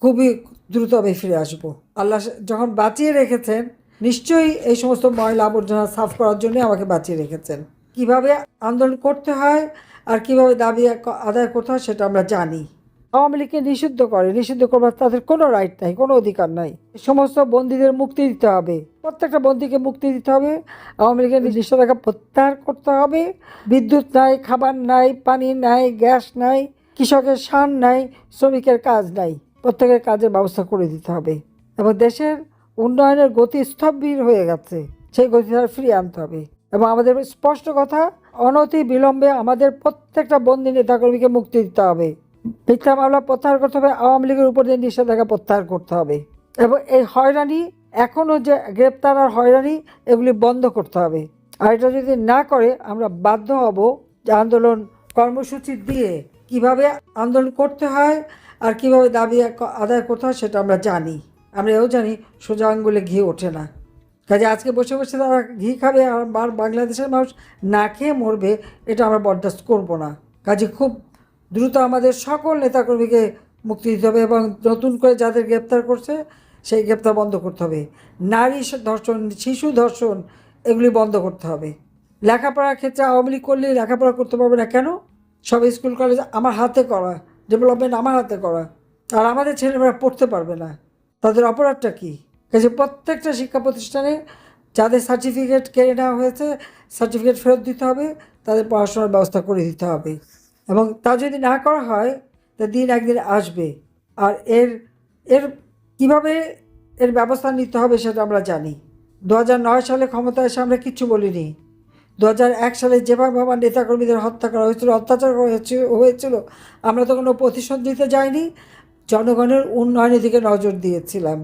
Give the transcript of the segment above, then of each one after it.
খুবই দ্রুত আমি ফিরে আসব। আল্লাহ যখন বাঁচিয়ে রেখেছেন, নিশ্চয়ই এই সমস্ত ময়লা আবর্জনা সাফ করার জন্য আমাকে বাঁচিয়ে রেখেছেন। কিভাবে আন্দোলন করতে হয় আর কিভাবে দাবি আদায় করতে হয় সেটা আমরা জানি। আওয়ামী লীগকে নিষিদ্ধ করবার তাদের কোনো রাইট নাই, কোনো অধিকার নাই। সমস্ত বন্দীদের মুক্তি দিতে হবে, প্রত্যেকটা বন্দীকে মুক্তি দিতে হবে। আওয়ামী লীগের নিষেধাজ্ঞা প্রত্যাহার করতে হবে। বিদ্যুৎ নাই, খাবার নাই, পানি নাই, গ্যাস নাই, কৃষকের সার নাই, শ্রমিকের কাজ নাই, প্রত্যেকের কাজের ব্যবস্থা করে দিতে হবে। এবং দেশের উন্নয়নের গতি স্থবির হয়ে গেছে, সেই গতিধারা ফিরিয়ে আনতে হবে। এবং আমাদের স্পষ্ট কথা, অনতি বিলম্বে আমাদের প্রত্যেকটা বন্দী নেতাকর্মীকে মুক্তি দিতে হবে। মিথ্যা মামলা প্রত্যাহার করতে হবে, আওয়ামী লীগের উপর যে নিষেধাজ্ঞা প্রত্যাহার করতে হবে। এবং এই হয়রানি, এখনও যে গ্রেপ্তার আর হয়রানি, এগুলি বন্ধ করতে হবে। আর এটা যদি না করে আমরা বাধ্য হব যে আন্দোলন কর্মসূচি দিয়ে কিভাবে আন্দোলন করতে হয় আর কিভাবে দাবি আদায় করতে হয় সেটা আমরা জানি। আমরা এও জানি সোজা আঙ্গুলে ঘি ওঠে না। কাজে আজকে বসে বসে তারা ঘি খাবে আর বাংলাদেশের মানুষ না খেয়ে মরবে, এটা আমরা বরদাস্ত করব না। কাজে খুব দ্রুত আমাদের সকল নেতাকর্মীকে মুক্তি দিতে হবে এবং নতুন করে যাদের গ্রেপ্তার করছে সেই গ্রেপ্তার বন্ধ করতে হবে। নারী ধর্ষণ, শিশু ধর্ষণ, এগুলি বন্ধ করতে হবে। লেখাপড়ার ক্ষেত্রে আওয়ামী লীগ করলে লেখাপড়া করতে পারবে না কেন? সব স্কুল কলেজ আমার হাতে করা, ডেভেলপমেন্ট আমার হাতে করা, আর আমাদের ছেলেমেয়েরা পড়তে পারবে না, তাদের অপরাধটা কী? কাজে প্রত্যেকটা শিক্ষা প্রতিষ্ঠানে যাদের সার্টিফিকেট কেড়ে নেওয়া হয়েছে সার্টিফিকেট ফেরত দিতে হবে, তাদের পড়াশোনার ব্যবস্থা করে দিতে হবে। এবং তা যদি না করা হয় তা দিন একদিন আসবে। আর এর কীভাবে এর ব্যবস্থা নিতে হবে সেটা আমরা জানি। 2009 সালে ক্ষমতায় এসে আমরা কিচ্ছু বলিনি। 2001 সালে যেভাবে আমার নেতাকর্মীদের হত্যা করা হয়েছিল, অত্যাচার হয়েছিল, আমরা তো কোনো প্রতিশোধ নিতে যাইনি, জনগণের উন্নয়নের দিকে নজর দিয়েছিলাম।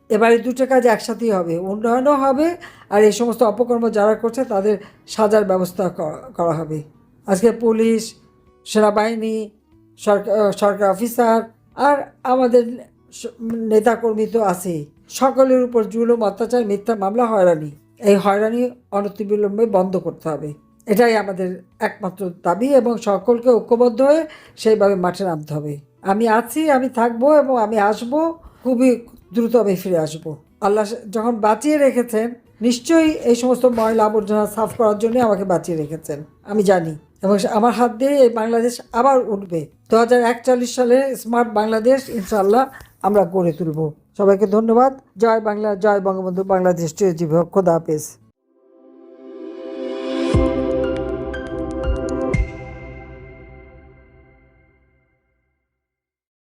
এবারে দুটো কাজ একসাথেই হবে, উন্নয়নও হবে আর এই সমস্ত অপকর্ম যারা করছে তাদের সাজার ব্যবস্থা করা হবে। আজকে পুলিশ, সেনাবাহিনী, সরকার অফিসার আর আমাদের নেতাকর্মী তো আছেই, সকলের উপর জুলুম, অত্যাচার, মিথ্যা মামলা, হয়রানি, এই হয়রানি অনতিবিলম্বে বন্ধ করতে হবে। এটাই আমাদের একমাত্র দাবি এবং সকলকে ঐক্যবদ্ধ হয়ে সেইভাবে মাঠে নামতে হবে। আমি আছি, আমি থাকবো এবং আমি আসবো, খুবই দ্রুত আমি ফিরে আসবো। আল্লাহ যখন বাঁচিয়ে রেখেছেন, নিশ্চয়ই এই সমস্ত ময়লা আবর্জনা সাফ করার জন্য আমাকে বাঁচিয়ে রেখেছেন, আমি জানি। এবং আমার হাত দিয়ে এই বাংলাদেশ আবার উঠবে। 2041 সালে স্মার্ট বাংলাদেশ ইনশাআল্লাহ আমরা গড়ে তুলব। সবাইকে ধন্যবাদ। জয় বাংলা, জয় বঙ্গবন্ধু, বাংলাদেশ চিরজীবী হোক। খোদা হাফেজ।